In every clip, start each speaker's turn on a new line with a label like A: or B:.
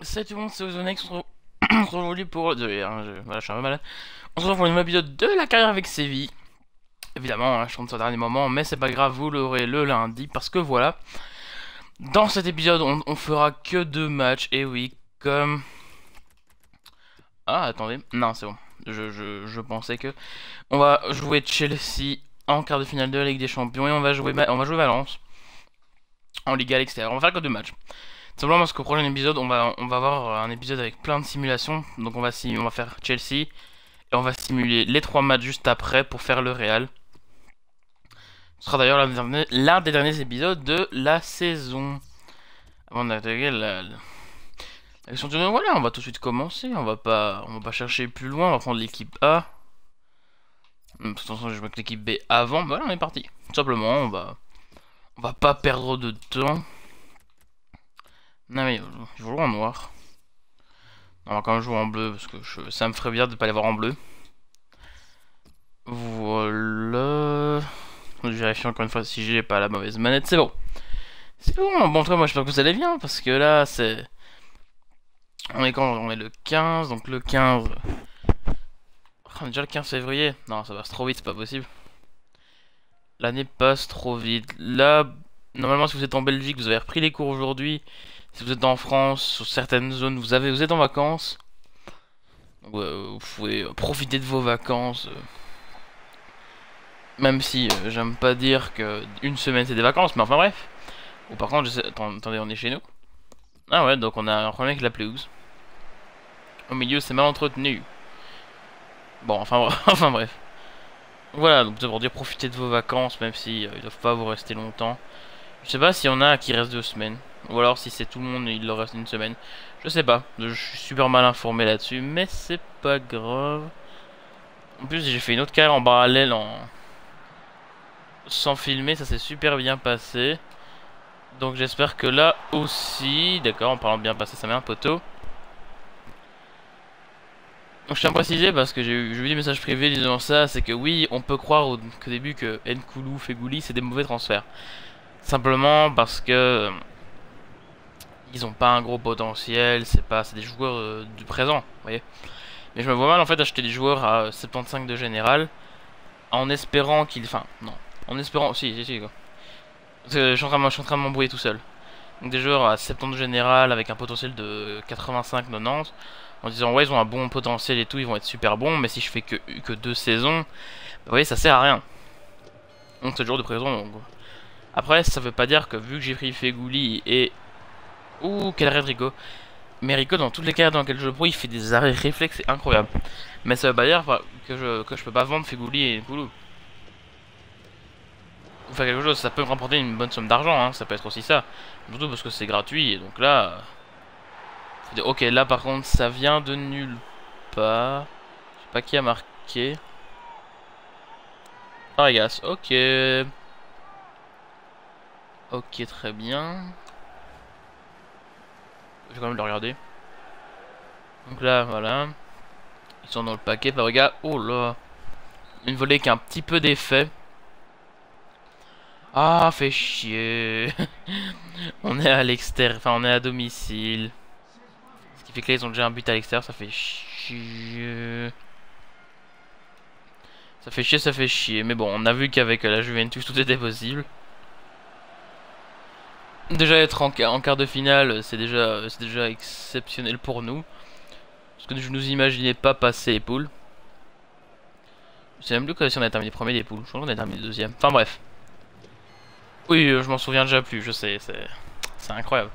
A: Salut tout le monde, c'est Ozonex, on se retrouve aujourd'hui pour... Désolé, hein, voilà, je suis un peu malade. On se retrouve pour un nouvel épisode de la carrière avec Séville. Évidemment, hein, je compte sur le dernier moment, mais c'est pas grave, vous l'aurez le lundi, parce que voilà. Dans cet épisode, on fera que 2 matchs, et oui, comme... Ah, attendez, non, c'est bon. Je pensais que... On va jouer Chelsea en quart de finale de la Ligue des Champions, et on va jouer Valence en Liga à l'extérieur. On va faire que 2 matchs. Simplement parce qu'au prochain épisode, on va avoir un épisode avec plein de simulations. Donc on va faire Chelsea et on va simuler les 3 matchs juste après pour faire le Real. Ce sera d'ailleurs l'un des derniers épisodes de la saison. Avant d'attaquer la question du voilà, on va tout de suite commencer. On va pas chercher plus loin. On va prendre l'équipe A. De toute façon, je vais mettre l'équipe B avant. Voilà, on est parti. Tout simplement, on va pas perdre de temps. Non mais je vais jouer en noir. On va quand même jouer en bleu parce que ça me ferait bien de pas les voir en bleu. Voilà. Je vérifie encore une fois si j'ai pas la mauvaise manette. C'est bon. C'est bon. Bon, en tout cas, moi j'espère que vous allez bien parce que là c'est. On est quand? On est le 15. Donc le 15. Oh, on est déjà le 15 février. Non, ça passe trop vite, c'est pas possible. L'année passe trop vite. Là, normalement, si vous êtes en Belgique, vous avez repris les cours aujourd'hui. Si vous êtes en France, sur certaines zones, vous êtes en vacances. Donc, vous pouvez profiter de vos vacances. Même si j'aime pas dire que une semaine c'est des vacances, mais enfin bref. Ou par contre, attendez, on est chez nous. Ah ouais, donc on a un problème avec la pelouse. Au milieu, c'est mal entretenu. Bon, enfin, enfin bref. Voilà, donc c'est pour dire profitez de vos vacances, même si ils doivent pas vous rester longtemps. Je sais pas s'il y en a qui restent 2 semaines. Ou alors si c'est tout le monde, il leur reste une semaine. Je sais pas, je suis super mal informé là-dessus, mais c'est pas grave. En plus, j'ai fait une autre carrière en parallèle sans filmer, ça s'est super bien passé. Donc j'espère que là aussi, d'accord, en parlant de bien passé, ça met un poteau. Donc je tiens à préciser parce que j'ai vu des messages privés disant ça, c'est que oui, on peut croire au début que Nkoulou, Fegouli, c'est des mauvais transferts. Simplement parce que ils ont pas un gros potentiel, c'est des joueurs du présent, vous voyez. Mais je me vois mal en fait acheter des joueurs à 75 de général en espérant qu'ils, enfin non, en espérant, si quoi. Parce que je suis en train de m'embrouiller tout seul. Donc des joueurs à 70 général avec un potentiel de 85-90 en disant ouais ils ont un bon potentiel et tout, ils vont être super bons, mais si je fais que 2 saisons, bah, vous voyez ça sert à rien. Donc c'est le genre de présent. Donc... Après ça veut pas dire que vu que j'ai pris Fegouli et... Ouh quel arrêt de Rico. Mais Rico dans toutes les carrières dans lesquelles je le prends il fait des arrêts réflexes, c'est incroyable. Mais ça veut pas dire que je peux pas vendre Fegouli et Nkoulou. Ou faire quelque chose, ça peut me rapporter une bonne somme d'argent, hein, ça peut être aussi ça. Surtout parce que c'est gratuit, et donc là... Ok, là par contre, ça vient de nulle part. Je sais pas qui a marqué. Arias, ok. Ok, très bien. Je vais quand même le regarder. Donc là, voilà. Ils sont dans le paquet, bah regarde. Oh là. Une volée qui a un petit peu d'effet. Ah, fait chier. On est à l'extérieur, enfin on est à domicile. Ce qui fait que là ils ont déjà un but à l'extérieur, ça fait chier. Ça fait chier, ça fait chier. Mais bon, on a vu qu'avec la Juventus, tout était possible. Déjà être en quart de finale, c'est déjà exceptionnel pour nous. Parce que je nous imaginais pas passer les poules. Je sais même plus si on a terminé premier des poules. Je crois qu'on a terminé deuxième. Enfin bref. Oui, je m'en souviens déjà plus, je sais, c'est incroyable.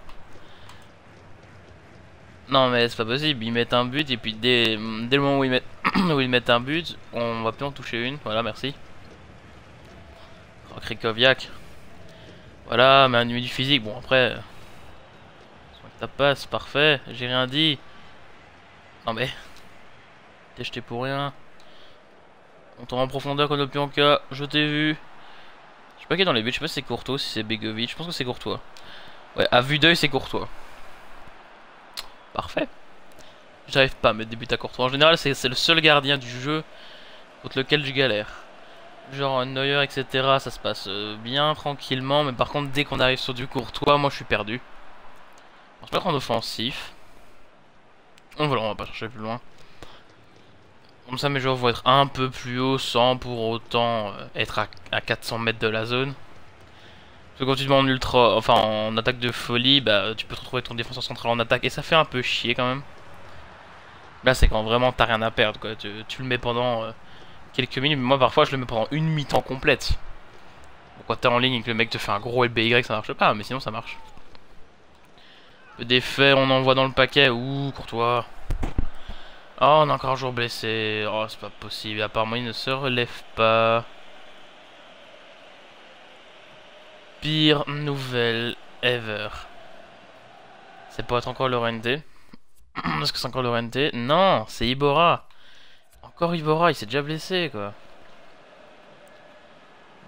A: Non mais c'est pas possible, ils mettent un but et puis dès le moment où où ils mettent un but, on va plus en toucher une. Voilà, merci. Oh, Krikoviak. Voilà, mais un numéro du physique, bon après... Ça passe, parfait, j'ai rien dit. Non mais... T'es jeté pour rien. On tombe en profondeur comme le Pionka, je t'ai vu. Je sais pas qui est dans les buts, je sais pas si c'est Courtois, si c'est Begovic, je pense que c'est Courtois. Ouais, à vue d'œil c'est Courtois. Parfait. J'arrive pas à mettre des buts à Courtois. En général, c'est le seul gardien du jeu contre lequel je galère. Genre Neuer, etc. Ça se passe bien, tranquillement. Mais par contre, dès qu'on arrive sur du Courtois, moi je suis perdu. On se mettre en offensif. Voilà, on va pas chercher plus loin. Comme ça mes joueurs vont être un peu plus haut sans pour autant être à 400 mètres de la zone. Parce que quand tu te mets en ultra, enfin en attaque de folie, bah tu peux te retrouver ton défenseur central en attaque et ça fait un peu chier quand même. Là c'est quand vraiment t'as rien à perdre quoi, tu le mets pendant quelques minutes, mais moi parfois je le mets pendant une mi-temps complète. Bon, quand t'es en ligne et que le mec te fait un gros LBY ça marche pas, mais sinon ça marche. Des faits on envoie dans le paquet, ouh Courtois. Oh on a encore un joueur blessé, oh c'est pas possible, apparemment il ne se relève pas. Pire nouvelle ever. C'est pas être encore Llorente. Est-ce que c'est encore Llorente? Non, c'est Iborra. Encore Iborra, il s'est déjà blessé quoi.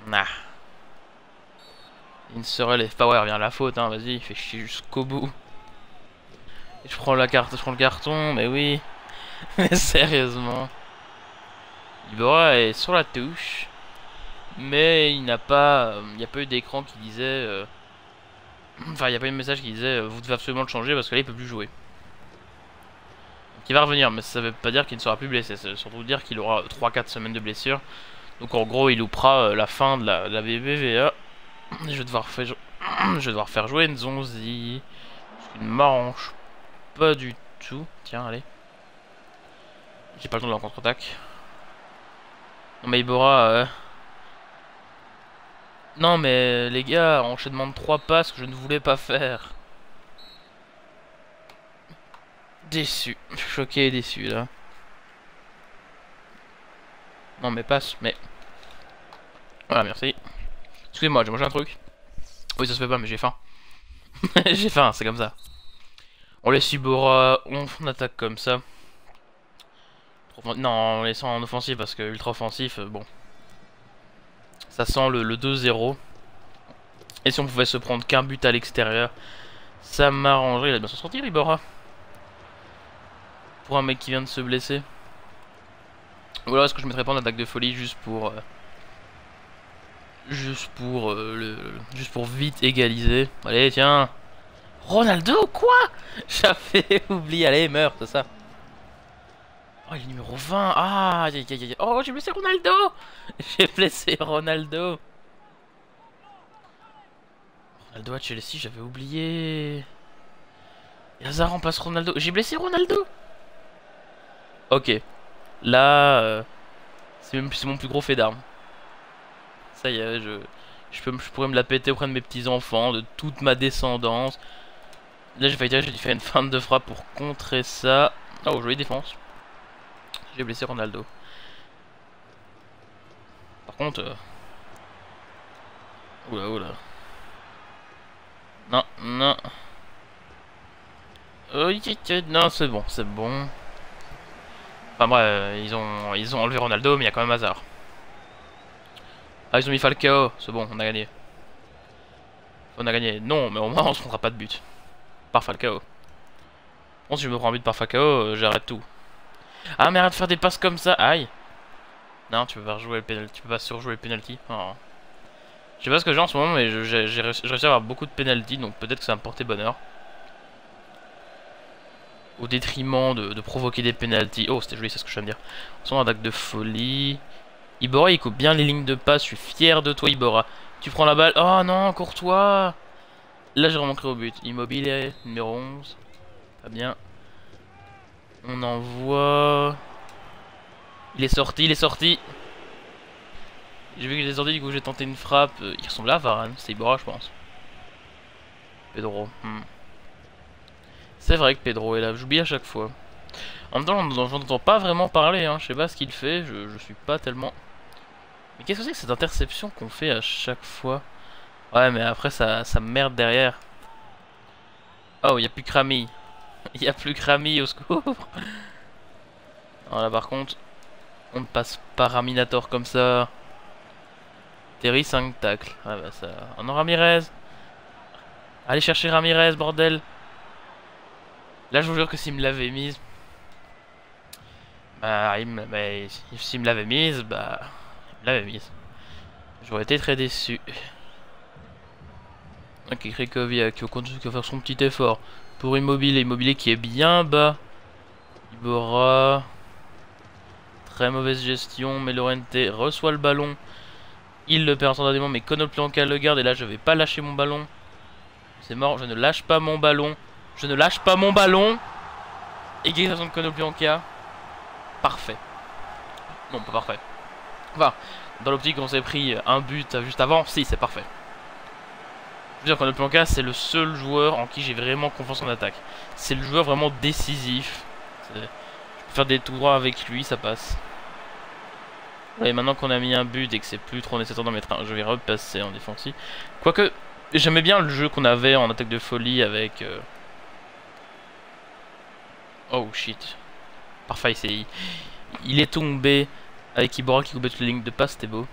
A: Nah. Il ne se relève pas, ouais, revient la faute, hein, vas-y, il fait chier jusqu'au bout. Et je prends la carte, je prends le carton, mais oui. Mais sérieusement. Iborra est sur la touche. Mais il n'a pas. Il n'y a pas eu d'écran qui disait. Enfin, il n'y a pas eu de message qui disait vous devez absolument le changer parce que là il peut plus jouer. Donc il va revenir, mais ça veut pas dire qu'il ne sera plus blessé. Ça veut surtout dire qu'il aura 3-4 semaines de blessure. Donc en gros, il loupera la fin de la BBVA. Je vais devoir faire jouer Nzonzi. Ce qui ne m'arrange pas du tout. Tiens, allez. J'ai pas le temps de la contre-attaque. Non, mais Iborra. Non, mais les gars, enchaînement de 3 passes que je ne voulais pas faire. Déçu. Choqué et déçu là. Non, mais passe, mais. Voilà, merci. Excusez-moi, j'ai mangé un truc. Oui, ça se fait pas, mais j'ai faim. J'ai faim, c'est comme ça. On laisse Iborra, on attaque comme ça. Non, on laisse en offensif parce que ultra offensif, bon. Ça sent le 2-0. Et si on pouvait se prendre qu'un but à l'extérieur, ça m'arrangerait. Il a bien s'en sortir, Iborra. Pour un mec qui vient de se blesser. Ou alors est-ce que je mettrais pas en attaque de folie juste pour vite égaliser. Allez, tiens. Ronaldo, quoi? J'avais oublié. Allez, meurs, c'est ça. Oh, il est numéro 20. Ah, aïe, aïe, aïe. Oh, j'ai blessé Ronaldo. J'ai blessé Ronaldo. Ronaldo à Chelsea, j'avais oublié. Et Hazard remplace Ronaldo. J'ai blessé Ronaldo. Ok. Là, c'est mon plus gros fait d'armes. Ça y est, je pourrais me la péter auprès de mes petits-enfants, de toute ma descendance. Là, j'ai dû faire une feinte de frappe pour contrer ça. Oh, jolie défense. J'ai blessé Ronaldo. Par contre... Oula, oula. Non, non. Oh, non, c'est bon, c'est bon. Enfin bref, ils ont enlevé Ronaldo, mais il y a quand même Hazard. Ah, ils ont mis Falcao, c'est bon, on a gagné. On a gagné. Non, mais au moins on se prendra pas de but. Par Falcao. Bon, si je me prends un but par Falcao, j'arrête tout. Ah, mais arrête de faire des passes comme ça. Aïe. Non, tu peux pas rejouer le penalty. Tu peux pas surjouer le penalty. Oh. Je sais pas ce que j'ai en ce moment, mais j'ai réussi à avoir beaucoup de penalty, donc peut-être que ça va me porter bonheur. Au détriment de provoquer des penalty. Oh, c'était joli, c'est ce que je viens de dire. Son attaque de folie. Iborra, il coupe bien les lignes de passe. Je suis fier de toi, Iborra. Tu prends la balle. Oh non, Courtois. Là, j'ai remontré au but. Immobilier, numéro 11. Pas bien. On envoie. Il est sorti, il est sorti. J'ai vu qu'il est sorti, du coup j'ai tenté une frappe. Il ressemble à Varane, c'est Iborra, je pense. Pedro. C'est vrai que Pedro est là, j'oublie à chaque fois. En même temps, j'en entends pas vraiment parler, hein. Je sais pas ce qu'il fait, je suis pas tellement. Mais qu'est-ce que c'est que cette interception qu'on fait à chaque fois? Ouais, mais après ça me merde derrière. Oh, il y a plus que Rami. Il y a plus que Rami, au secours. Alors là, par contre, on ne passe pas Raminator comme ça. Terry 5 tacles. Ah bah ça. Oh non, Ramirez. Allez chercher Ramirez, bordel. Là, je vous jure que s'il me l'avait mise. Bah, s'il me l'avait mise, bah. Il me l'avait mise. J'aurais été très déçu. Ok, Krikoviak qui va faire son petit effort. Pour Immobilier. Immobilier qui est bien bas. Iborra. Très mauvaise gestion, mais Llorente reçoit le ballon. Il le perd instantanément, mais Konoplyanka le garde. Et là, je vais pas lâcher mon ballon. C'est mort, je ne lâche pas mon ballon. Je ne lâche pas mon ballon. Égalisation de Konoplyanka. Parfait. Non, pas parfait. Enfin, dans l'optique on s'est pris un but juste avant, si, c'est parfait. Je veux dire, Konoplyanka, c'est le seul joueur en qui j'ai vraiment confiance en attaque. C'est le joueur vraiment décisif. Je peux faire des tout droits avec lui, ça passe. Et maintenant qu'on a mis un but et que c'est plus trop nécessaire d'en mettre un, je vais repasser en défensif. Quoique, j'aimais bien le jeu qu'on avait en attaque de folie avec... Oh shit. Parfait, il est tombé avec Iborra qui coupait toutes les lignes de passe, c'était beau.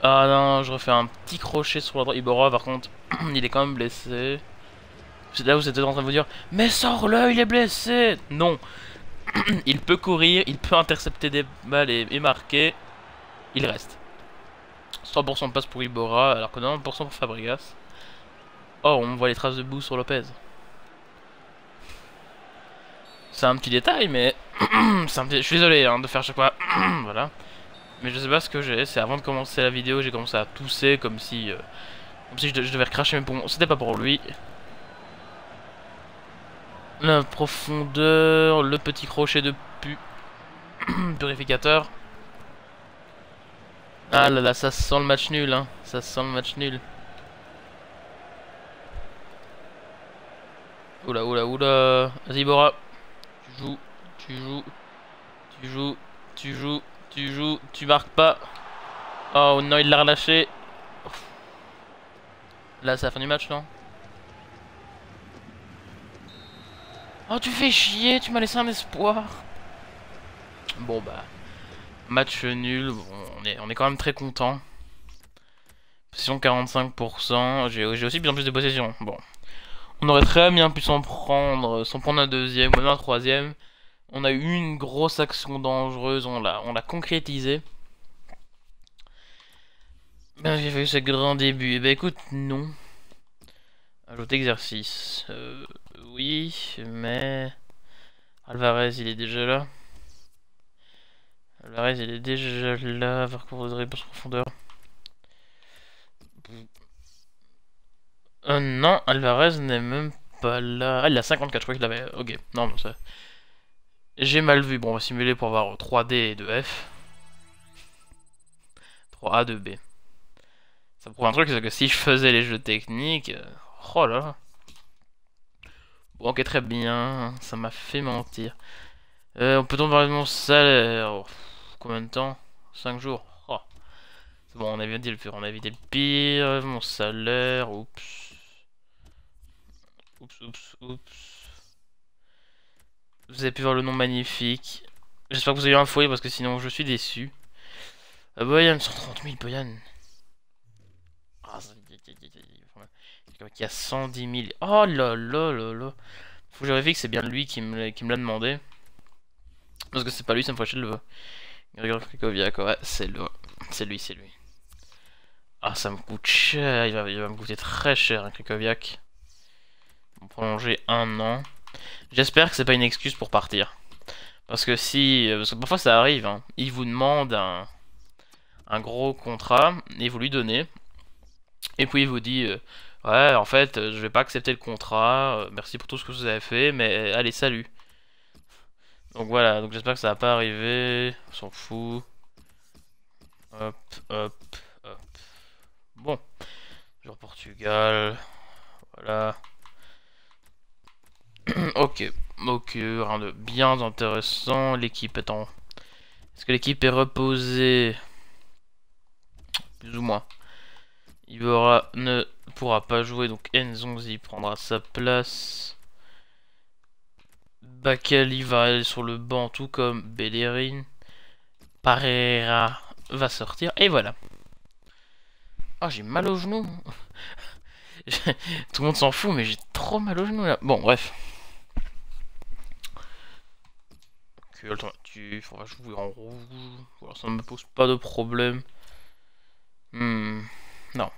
A: Ah non, je refais un petit crochet sur la droite. Iborra, par contre, il est quand même blessé. C'est là où j'étais en train de vous dire, mais sors-le, il est blessé. Non. Il peut courir, il peut intercepter des balles et marquer. Il reste. 100% de passe pour Iborra, alors que 90% pour Fabregas. Oh, on voit les traces de boue sur Lopez. C'est un petit détail, mais... je suis désolé hein, de faire chaque fois... voilà. Mais je sais pas ce que j'ai. C'est avant de commencer la vidéo, j'ai commencé à tousser comme si je devais recracher mes poumons. C'était pas pour lui. La profondeur, le petit crochet de purificateur. Ah là là, ça sent le match nul, hein. Ça sent le match nul. Oula, oula, oula. Vas-y, Bora. Tu joues, tu joues, tu joues, tu joues, tu joues, tu marques pas. Oh non, il l'a relâché. Là, c'est la fin du match, non? Oh, tu fais chier, tu m'as laissé un espoir. Bon, bah. Match nul. Bon, on est quand même très content. Possession 45%. J'ai aussi bien plus de possession. Bon. On aurait très bien pu s'en prendre un deuxième ou un troisième. On a eu une grosse action dangereuse. On l'a concrétisé. Ben, j'ai fait ce grand début. Eh ben, écoute, non. Ajouter exercice. Oui, mais... Alvarez, il est déjà là. Alvarez, il est déjà là. Parcours de réponse profondeur. Non, Alvarez n'est même pas là. Ah, il a 54, je crois qu'il avait... Ok, non, non, ça... J'ai mal vu. Bon, on va simuler pour avoir 3D et 2F. 3A, 2B. Ça prouve un truc, c'est que si je faisais les jeux techniques... Oh là là. Bon, ok, très bien. Ça m'a fait mentir. On peut donc parler de mon salaire. Oh, combien de temps? 5 jours. Oh. C'est bon, on a évité le pire. On a évité le pire. Mon salaire. Oups. Oups, oups, oups. Vous avez pu voir le nom magnifique. J'espère que vous avez eu un foyer parce que sinon je suis déçu. Boyan, 130 000 Boyan. Ah, il y a 110 000. Oh là là là là. Faut que je vérifie que c'est bien lui qui me l'a demandé. Parce que c'est pas lui, ça me ferait chier de le voir. Grigor Krychowiak, ouais, c'est lui. C'est lui, c'est lui. Ah, ça me coûte cher. Il va me coûter très cher, un Krychowiak. On va prolonger 1 an. J'espère que c'est pas une excuse pour partir. Parce que si... Parce que parfois ça arrive, hein. Il vous demande un gros contrat, et vous lui donnez. Et puis il vous dit... ouais, en fait, je vais pas accepter le contrat. Merci pour tout ce que vous avez fait, mais allez, salut. Donc voilà, donc j'espère que ça va pas arriver. On s'en fout. Hop, hop, hop. Bon. Genre Portugal. Voilà. Ok. Ok, rien de bien intéressant. L'équipe est en... Est-ce que l'équipe est reposée? Plus ou moins. Iborra ne pourra pas jouer, donc Nzonzi prendra sa place. Bakali va aller sur le banc, tout comme Bellerin. Parera va sortir, et voilà. Oh, j'ai mal au genou. Tout le monde s'en fout, mais j'ai trop mal au genou là. Bon, bref. Ok, alternatif, on va jouer en rouge. Voilà, ça ne me pose pas de problème. Non.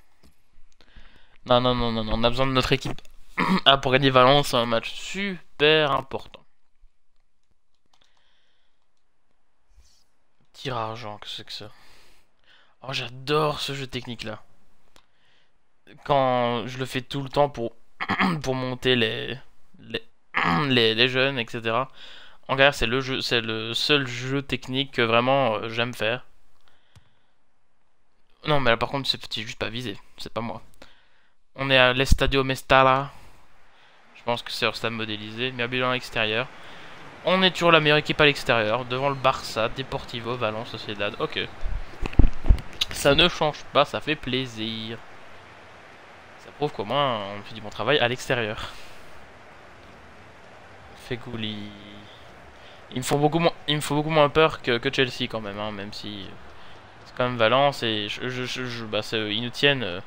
A: Non, non, non, non, non, on a besoin de notre équipe. Ah, pour gagner Valence, c'est un match super super important. Tir à argent, que c'est que ça? Oh, j'adore ce jeu technique là. Quand je le fais tout le temps pour, pour monter les, les jeunes, etc. En galère, c'est le seul jeu technique que vraiment j'aime faire. Non, mais là par contre, c'est juste pas visé, c'est pas moi. On est à l'Estadio Mestalla. Je pense que c'est leur stade modélisé, mais à bilan extérieur. On est toujours la meilleure équipe à l'extérieur, devant le Barça, Deportivo, Valence, Sociedad. Ok. Ça ne change pas, ça fait plaisir. Ça prouve qu'au moins on fait du bon travail à l'extérieur. Fegouli. Il me faut beaucoup moins peur que Chelsea quand même, hein, même si c'est quand même Valence et bah, ils nous tiennent.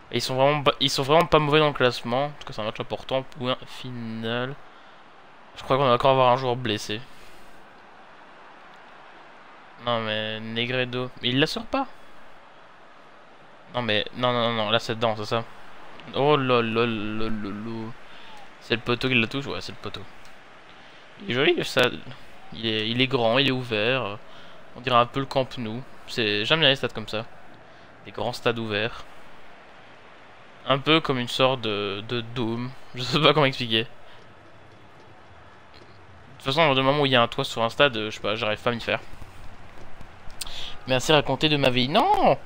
A: Et ils sont vraiment pas mauvais dans le classement. En tout cas, c'est un match important. Point final. Je crois qu'on va encore avoir un joueur blessé. Non mais Negredo, mais il la sort pas. Non mais non, là c'est dedans, c'est ça. Oh lol. C'est le poteau qui la touche, ouais c'est le poteau. Il est joli ça. Il est grand, il est ouvert. On dirait un peu le Camp Nou. J'aime bien les stades comme ça. Des grands stades ouverts. Un peu comme une sorte de dôme. Je sais pas comment expliquer. De toute façon, du moment où il y a un toit sur un stade, je sais pas, j'arrive pas à m'y faire. Merci à raconter de ma vie. Non!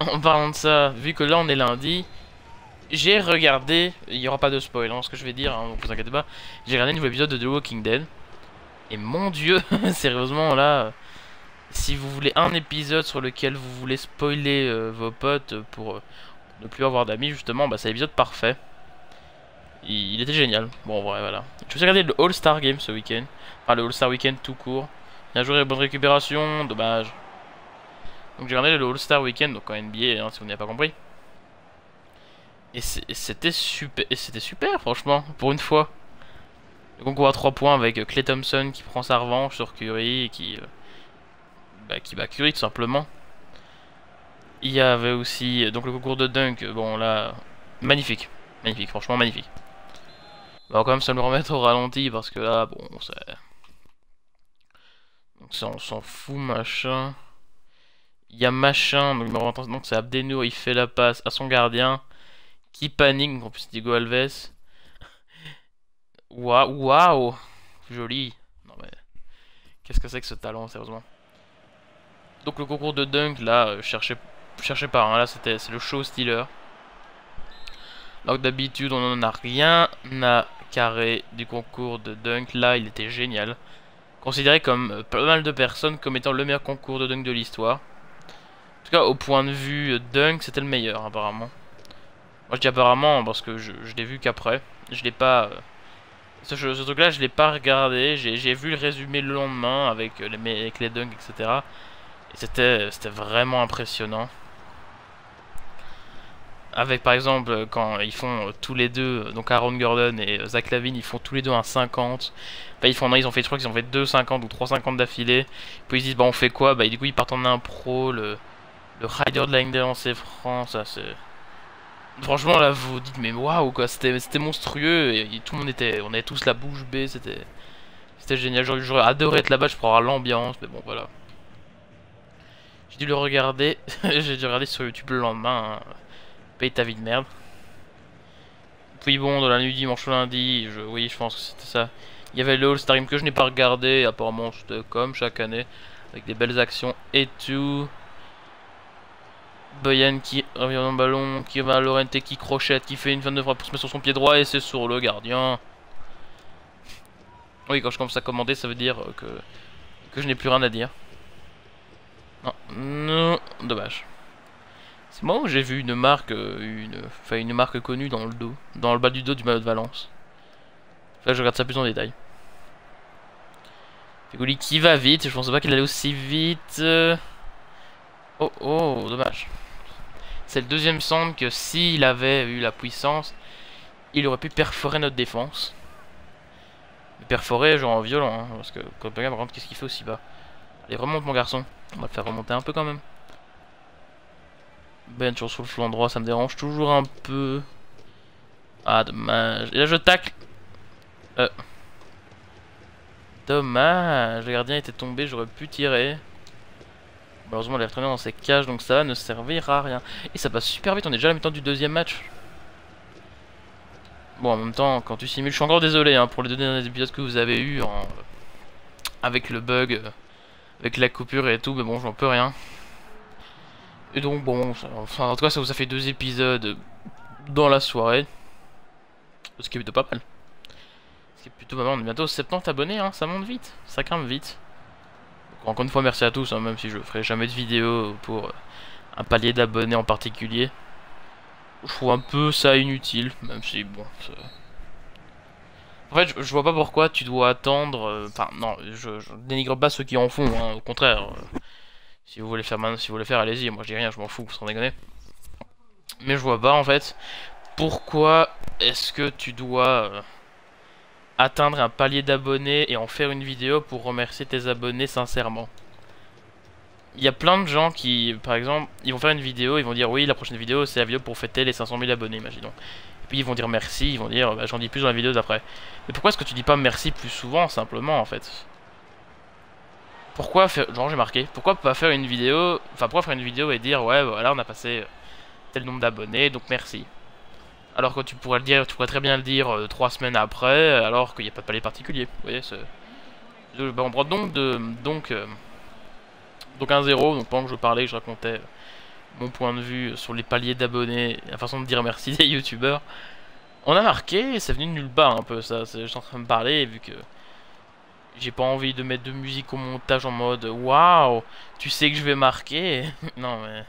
A: En parlant de ça, vu que là on est lundi, j'ai regardé, il n'y aura pas de spoil, hein, ce que je vais dire, hein, donc vous inquiétez pas. J'ai regardé un nouveau épisode de The Walking Dead. Et mon dieu, sérieusement là, si vous voulez un épisode sur lequel vous voulez spoiler vos potes pour ne plus avoir d'amis justement, bah c'est l'épisode parfait. Il était génial. Bon en vrai voilà. Je vais regarder le All-Star Game ce week-end. Enfin le All-Star Weekend tout court. Bien joué, bonne récupération, dommage. Donc j'ai regardé le All-Star Weekend, donc en NBA, hein, si vous n'avez pas compris. Et c'était super franchement, pour une fois. Le concours à 3 points avec Klay Thompson qui prend sa revanche sur Curry et qui bat Curry tout simplement. Il y avait aussi donc le concours de dunk, bon là, magnifique, franchement magnifique. On va quand même se le remettre au ralenti parce que là, bon, c'est... Donc ça, on s'en fout, machin. Il y a machin, donc c'est Abdenour, il fait la passe à son gardien, qui panique, donc en plus Diego Alves. Waouh, joli. Non mais, qu'est-ce que c'est que ce talent, sérieusement. Donc le concours de dunk, là, cherchez pas, hein, là c'est le show stealer. Alors que d'habitude, on n'en a rien à carrer du concours de dunk. Là, il était génial. Considéré comme pas mal de personnes comme étant le meilleur concours de dunk de l'histoire. En tout cas, au point de vue dunk, c'était le meilleur, apparemment. Moi, je dis apparemment parce que je l'ai vu qu'après. Je l'ai pas... ce truc-là, je l'ai pas regardé. J'ai vu le résumé le lendemain avec les dunks, etc. Et c'était vraiment impressionnant. Avec par exemple quand ils font tous les deux, donc Aaron Gordon et Zach LaVine, ils font tous les deux un 50. Bah, ils ont fait, je crois qu'ils ont fait 2 50 ou 3 50 d'affilée. Puis ils se disent bah on fait quoi, bah du coup ils partent en impro, le rider de la ligne en France, ça c'est... Franchement là vous vous dites mais waouh quoi, c'était monstrueux et tout le monde on avait tous la bouche bée, c'était génial. J'aurais adoré être là-bas pour avoir l'ambiance, mais bon voilà. J'ai dû le regarder, j'ai dû regarder sur YouTube le lendemain. Hein. Paye ta vie de merde. Puis bon, dans la nuit dimanche au lundi, oui, je pense que c'était ça. Il y avait le All-Star Game que je n'ai pas regardé. Apparemment, c'était comme chaque année, avec des belles actions et tout. Boyan qui revient dans le ballon, qui va à Lorente, qui crochette, qui fait une 29 pour se mettre sur son pied droit et c'est sur le gardien. Oui, quand je commence à commander, ça veut dire que je n'ai plus rien à dire. Non, non, dommage. C'est moi où j'ai vu une marque, une marque connue dans le dos, dans le bas du dos du maillot de Valence. Enfin, je regarde ça plus en détail. Fegouli qui va vite, je pensais pas qu'il allait aussi vite. Oh, dommage. C'est le deuxième centre que s'il avait eu la puissance, il aurait pu perforer notre défense. Mais perforer genre violent, hein, parce que Copenhague, par contre, qu'est-ce qu'il fait aussi bas? Allez, remonte mon garçon, on va le faire remonter un peu quand même. Ben toujours sur le flanc droit, ça me dérange toujours un peu. Ah dommage. Et là je tacle. Euh, Dommage, le gardien était tombé, j'aurais pu tirer. Malheureusement, il est retourné dans ses cages, donc ça ne servira à rien. Et ça passe super vite, on est déjà à la mi-temps du deuxième match. Bon, en même temps, quand tu simules, je suis encore désolé hein, pour les 2 derniers épisodes que vous avez eu avec le bug, avec la coupure et tout, mais bon, j'en peux rien. Et donc, bon, enfin, en tout cas, ça vous a fait 2 épisodes dans la soirée. Ce qui est plutôt pas mal. Ce qui est plutôt pas mal, on est bientôt 70 abonnés, hein, ça monte vite, ça grimpe vite. Donc, encore une fois, merci à tous, hein, même si je ferai jamais de vidéo pour un palier d'abonnés en particulier. Je trouve un peu ça inutile, même si, bon... En fait, je vois pas pourquoi tu dois attendre... Enfin, non, je dénigre pas ceux qui en font, hein, au contraire. Si vous voulez faire maintenant, si vous voulez faire, allez-y, moi je dis rien, je m'en fous, sans déconner. Mais je vois pas, en fait, pourquoi est-ce que tu dois... atteindre un palier d'abonnés et en faire une vidéo pour remercier tes abonnés sincèrement. Il y a plein de gens qui, par exemple, ils vont faire une vidéo, ils vont dire oui, la prochaine vidéo c'est la vidéo pour fêter les 500 000 abonnés, imaginons. Et puis ils vont dire merci, ils vont dire bah, j'en dis plus dans la vidéo d'après. Mais pourquoi est-ce que tu dis pas merci plus souvent, simplement, en fait? Pourquoi faire... Genre j'ai marqué, pourquoi pas faire une vidéo... Enfin, pourquoi faire une vidéo et dire ouais, voilà, on a passé tel nombre d'abonnés, donc merci. Alors que tu pourrais le dire, tu pourrais très bien le dire 3 semaines après, alors qu'il n'y a pas de palier particulier. Vous voyez, on prend donc 1-0, donc pendant que je parlais, je racontais mon point de vue sur les paliers d'abonnés, la façon de dire merci des youtubeurs. On a marqué, et c'est venu de nulle part un peu ça, je suis en train de parler, vu que j'ai pas envie de mettre de musique au montage en mode waouh, tu sais que je vais marquer. Non mais...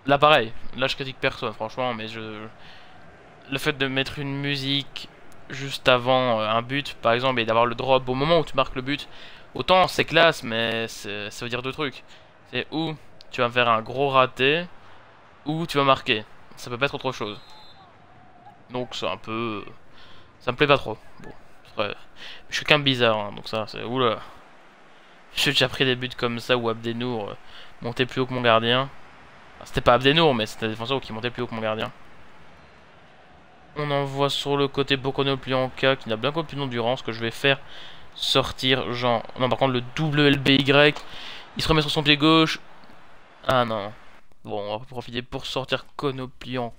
A: Là pareil, là je critique personne franchement, mais le fait de mettre une musique juste avant un but, par exemple, et d'avoir le drop au moment où tu marques le but, autant c'est classe, mais ça veut dire 2 trucs. C'est ou tu vas faire un gros raté, ou tu vas marquer. Ça peut pas être autre chose. Donc c'est un peu... Ça me plaît pas trop. Bon, je suis quelqu'un de bizarre, hein, donc ça, c'est... Oula. J'ai déjà pris des buts comme ça où Abdenour montait plus haut que mon gardien. Enfin, c'était pas Abdenour, mais c'était un défenseur qui montait plus haut que mon gardien. On envoie sur le côté Bokono Plianka qui n'a bien qu'aucune endurance que je vais faire sortir genre... Non par contre le double LBY, il se remet sur son pied gauche. Ah non. Bon on va profiter pour sortir Konoplianka.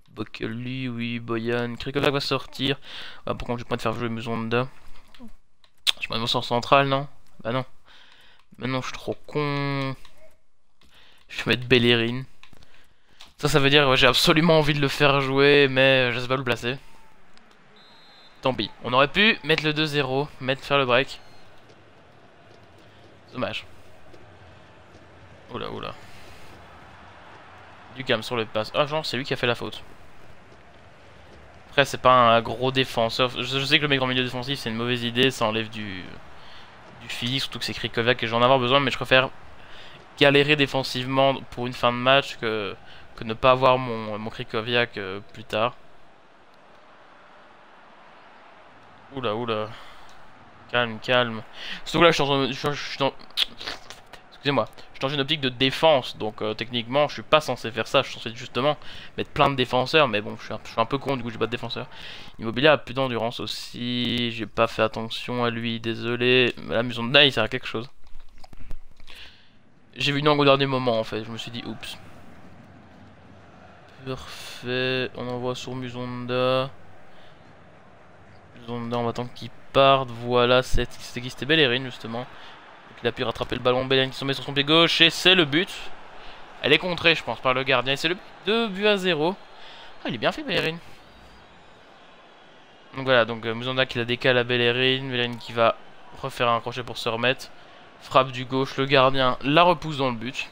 A: Bokeli, oui, Boyan. Krikovac va sortir. Bah, par contre j'ai pas de faire jouer Musonda. Je mets mon sens central non? Bah non. Maintenant je suis trop con. Je vais mettre Bellerin. Ça veut dire que ouais, j'ai absolument envie de le faire jouer, mais je sais pas où le placer. Tant pis. On aurait pu mettre le 2-0, faire le break. Dommage. Oula, oula. Du calme sur le pass. Ah, genre, c'est lui qui a fait la faute. Après, c'est pas un gros défenseur. Je sais que le mec en milieu défensif, c'est une mauvaise idée. Ça enlève du physique, surtout que c'est Krikovac et j'en ai avoir besoin, mais je préfère galérer défensivement pour une fin de match que ne pas avoir mon Krikoviak plus tard. Oula, oula. Calme, calme. Surtout que là, je suis dans... Excusez-moi. Je suis dans une optique de défense, donc techniquement, je suis pas censé faire ça. Je suis censé justement mettre plein de défenseurs, mais bon, je suis un peu con, du coup, j'ai pas de défenseur. Immobilier a plus d'endurance aussi. J'ai pas fait attention à lui, désolé. Mais la maison de Nai, il sert à quelque chose. J'ai vu une angle au dernier moment, en fait. Je me suis dit, oups. Parfait. On envoie sur Musonda. On va attendre qu'il parte. Voilà, c'était qui? C'était Bellerin justement. Donc, il a pu rattraper le ballon. Bellerin qui se met sur son pied gauche. Et c'est le but. Elle est contrée, je pense, par le gardien. Et c'est le but. 2-0. Ah, il est bien fait, Bellerin. Donc voilà, donc Musonda qui la décale à Bellerin. Bellerin qui va refaire un crochet pour se remettre. Frappe du gauche. Le gardien la repousse dans le but.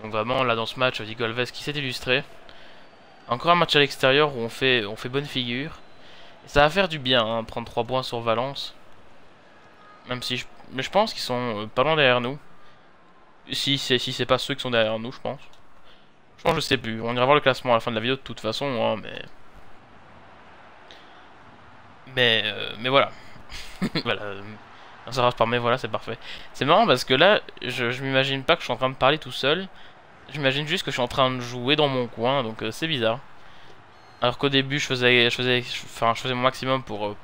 A: Donc vraiment, là dans ce match, Diego Alves qui s'est illustré. Encore un match à l'extérieur où on fait bonne figure. Ça va faire du bien, hein, prendre 3 points sur Valence. Même si mais je pense qu'ils sont pas loin derrière nous. Si c'est pas ceux qui sont derrière nous, je pense. Je sais plus. On ira voir le classement à la fin de la vidéo de toute façon, hein, mais voilà. Voilà. Ça reste par mais voilà, c'est parfait. C'est marrant parce que là, je m'imagine pas que je suis en train de parler tout seul. J'imagine juste que je suis en train de jouer dans mon coin, donc c'est bizarre. Alors qu'au début, je faisais mon maximum pour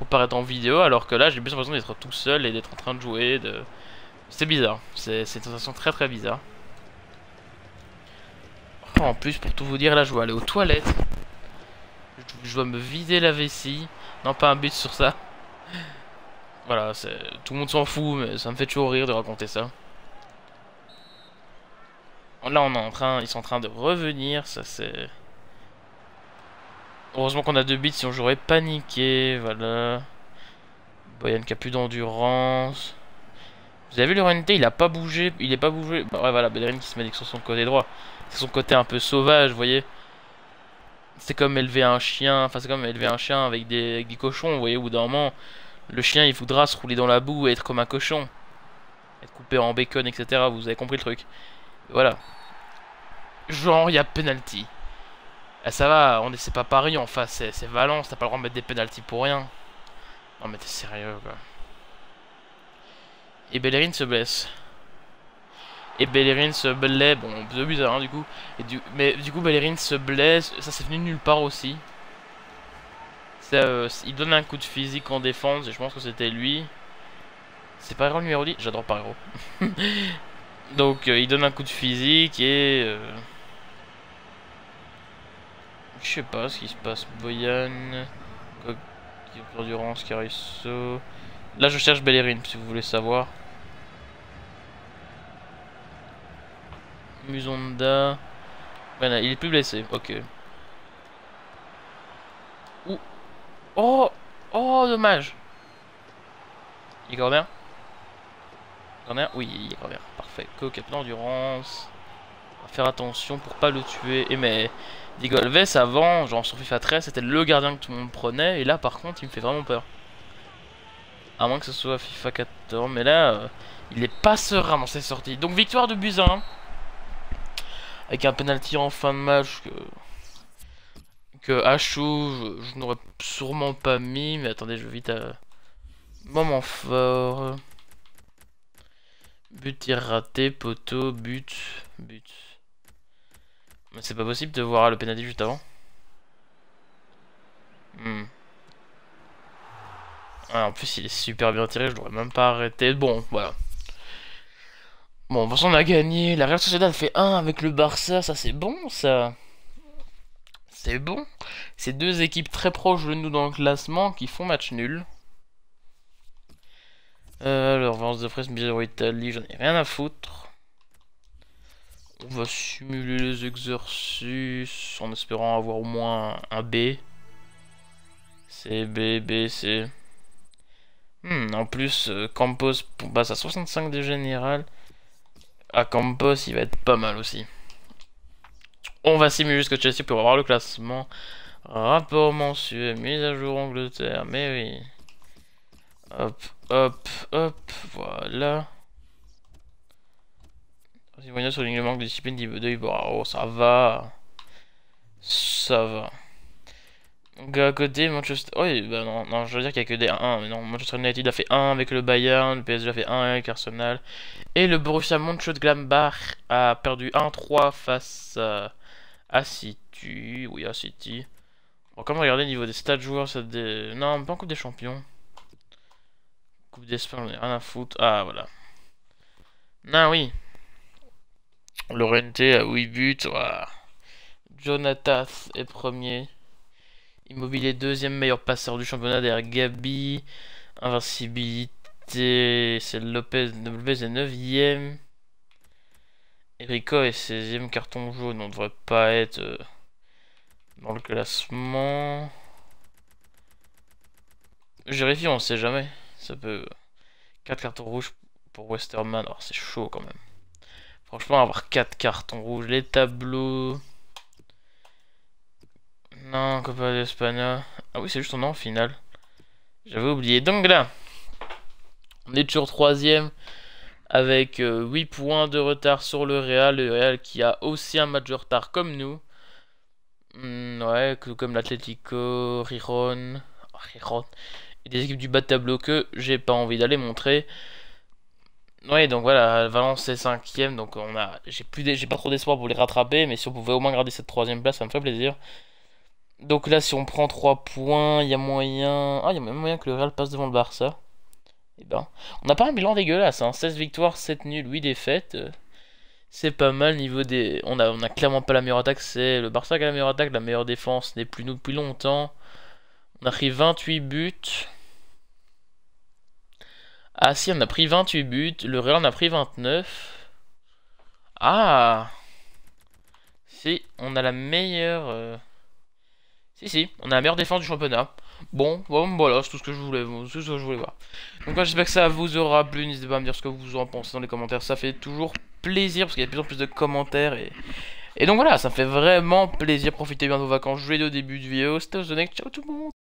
A: paraître en vidéo, alors que là, j'ai plus l'impression d'être tout seul et d'être en train de jouer. C'est bizarre. C'est une sensation très très bizarre. Oh, en plus, pour tout vous dire, là, je dois aller aux toilettes. Je dois me vider la vessie. Non, pas un but sur ça. Voilà, tout le monde s'en fout, mais ça me fait toujours rire de raconter ça. Là, ils sont en train de revenir, ça c'est... Heureusement qu'on a 2 bits, sinon j'aurais paniqué, voilà. Boyan qui a plus d'endurance. Vous avez vu le RNT, il a pas bougé, il est pas bougé. Bah ouais, voilà, Bellerin qui se met sur son côté droit. C'est son côté un peu sauvage, vous voyez. C'est comme élever un chien, enfin c'est comme élever un chien avec des cochons, vous voyez, au bout d'un moment, le chien il voudra se rouler dans la boue et être comme un cochon. Être coupé en bacon, etc. Vous avez compris le truc. Voilà. Genre, il y a penalty. Ah, ça va, c'est pas Paris en face, c'est Valence, t'as pas le droit de mettre des penalties pour rien. Non mais t'es sérieux quoi. Et Bellerin se blesse. Et Bellerin se blesse, bon, 2 buts à 1 du coup. Mais du coup Bellerin se blesse, ça c'est venu de nulle part aussi. Il donne un coup de physique en défense et je pense que c'était lui. C'est Parero le numéro 10, j'adore Parero. Donc il donne un coup de physique et... je sais pas ce qui se passe. Boyan, Endurance, Caruso. Là je cherche Bellerin si vous voulez savoir. Musonda. Voilà, il est plus blessé, ok. Ouh. Oh. Oh dommage. Il est corner. Corner. Oui il est corner. Parfait. Coquette d'endurance. On va faire attention pour pas le tuer. Et mais Diego Alves avant, genre sur FIFA 13, c'était le gardien que tout le monde prenait. Et là par contre il me fait vraiment peur. À moins que ce soit FIFA 14. Mais là il est pas serein dans ses sorties. Donc victoire de Buzyn. Avec un penalty en fin de match que Hachou je n'aurais sûrement pas mis. Mais attendez, je vais vite à... Moment fort. But tir raté, poteau, but. Mais c'est pas possible de voir le penalty juste avant. Ah, en plus il est super bien tiré, je devrais même pas arrêter. Bon, voilà. Bon, de toute façon on a gagné. La Real Sociedad fait 1 avec le Barça, ça c'est bon ça. C'est bon. C'est 2 équipes très proches de nous dans le classement qui font match nul. Alors, Valence de Fresne, 0 Italie, j'en ai rien à foutre. On va simuler les exercices en espérant avoir au moins un B. C, B, B, C. En plus, Campos passe à 65 de général. À Campos, il va être pas mal aussi. On va simuler jusqu'à Chelsea pour avoir le classement. Rapport mensuel, mise à jour Angleterre, mais oui. Hop, hop, hop, voilà. Voyons sur l'alignement de discipline niveau 2, oh, ça va. Ça va. Donc à côté, Manchester... Oh, bah non, non, je veux dire qu'il y a que des 1, mais non, Manchester United a fait 1 avec le Bayern, le PSG a fait 1 avec Arsenal, et le Borussia Mönchengladbach a perdu 1-3 face à City, oui, à City. On va quand même regarder au niveau des stats joueurs, ça des... Non, pas en Coupe des Champions. Coupe d'Espagne, on a rien à foutre. Ah, voilà. Non, oui. Llorente a 8 buts, voilà. Jonathan est premier. Immobilier deuxième meilleur passeur du championnat derrière Gabi. Invincibilité, c'est Lopez. Lopez est 9ème. Erico est 16ème. Carton jaune, on devrait pas être dans le classement. Je vérifie, on sait jamais. Ça peut... 4 cartons rouges pour Westerman. Alors c'est chaud quand même. Franchement, avoir 4 cartons rouges. Les tableaux... Non, Copa d'Espagne. Ah oui, c'est juste on est en finale. J'avais oublié. Donc là, on est toujours 3ème avec 8 points de retard sur le Real. Le Real qui a aussi un match de retard comme nous. Ouais, comme l'Atlético, Riron. Et des équipes du bas de tableau que j'ai pas envie d'aller montrer. Ouais, donc voilà, Valence est 5ème. Donc j'ai pas trop d'espoir pour les rattraper. Mais si on pouvait au moins garder cette 3ème place, ça me ferait plaisir. Donc là, si on prend 3 points, il y a moyen... Ah, il y a même moyen que le Real passe devant le Barça. Eh ben, on n'a pas un bilan dégueulasse, hein. 16 victoires, 7 nuls, 8 défaites. C'est pas mal niveau des... On a clairement pas la meilleure attaque, c'est le Barça qui a la meilleure attaque, la meilleure défense n'est plus nous depuis longtemps. On a pris 28 buts. Ah si, on a pris 28 buts, le Real en a pris 29. Ah, si, on a la meilleure... Si, on a la meilleure défense du championnat. Bon, voilà, c'est tout ce que je voulais, voir. Donc j'espère que ça vous aura plu. N'hésitez pas à me dire ce que vous en pensez dans les commentaires. Ça fait toujours plaisir parce qu'il y a de plus en plus de commentaires. Et donc voilà, ça fait vraiment plaisir. Profitez bien de vos vacances. Je vous l'ai dit au début de vidéo. C'était Ozonic. Ciao tout le monde.